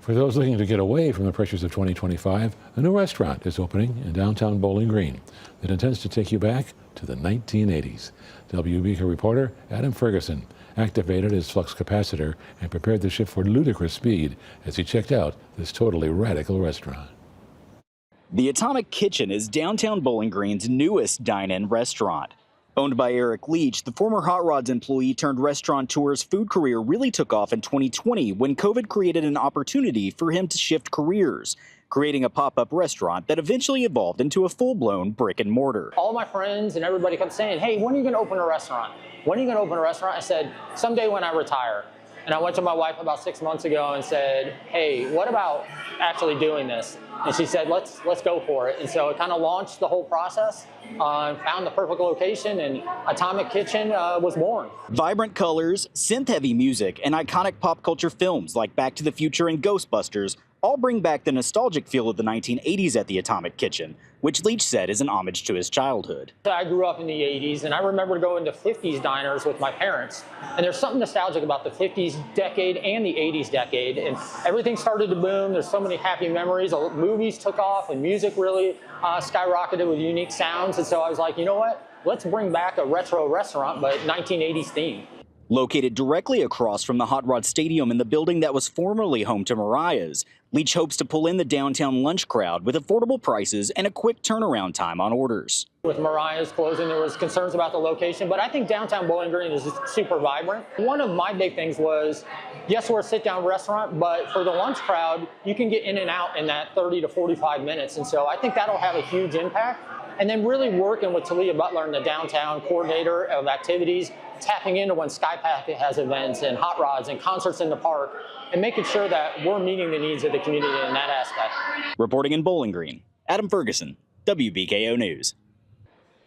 For those looking to get away from the pressures of 2025, a new restaurant is opening in downtown Bowling Green that intends to take you back to the 1980s. WBK reporter Adam Ferguson activated his flux capacitor and prepared the ship for ludicrous speed as he checked out this totally radical restaurant. The Atomic Kitchen is downtown Bowling Green's newest dine-in restaurant. Owned by Eric Leach, the former Hot Rods employee turned restaurateur's food career really took off in 2020 when COVID created an opportunity for him to shift careers, creating a pop-up restaurant that eventually evolved into a full-blown brick and mortar. All my friends and everybody kept saying, hey, when are you going to open a restaurant? When are you going to open a restaurant? I said, someday when I retire. And I went to my wife about 6 months ago and said, hey, what about actually doing this? And she said, let's go for it. And so it kind of launched the whole process, found the perfect location, and Atomic Kitchen was born. Vibrant colors, synth-heavy music, and iconic pop culture films like Back to the Future and Ghostbusters all bring back the nostalgic feel of the 1980s at the Atomic Kitchen, which Leach said is an homage to his childhood. I grew up in the 80s, and I remember going to 50s diners with my parents. And there's something nostalgic about the 50s decade and the 80s decade. And everything started to boom. There's so many happy memories. Movies took off, and music really skyrocketed with unique sounds. And so I was like, you know what? Let's bring back a retro restaurant, but 1980s theme. Located directly across from the Hot Rod Stadium in the building that was formerly home to Mariah's, Leach hopes to pull in the downtown lunch crowd with affordable prices and a quick turnaround time on orders. With Mariah's closing, there was concerns about the location, but I think downtown Bowling Green is super vibrant. One of my big things was, yes, we're a sit-down restaurant, but for the lunch crowd, you can get in and out in that 30 to 45 minutes, and so I think that'll have a huge impact. And then really working with Talia Butler and the downtown coordinator of activities, tapping into when SkyPack has events and Hot Rods and concerts in the park, and making sure that we're meeting the needs of the community in that aspect. Reporting in Bowling Green, Adam Ferguson, WBKO News.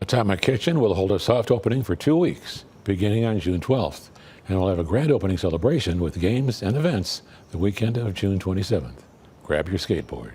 Atomic Kitchen will hold a soft opening for 2 weeks, beginning on June 12th, and will have a grand opening celebration with games and events the weekend of June 27th. Grab your skateboard.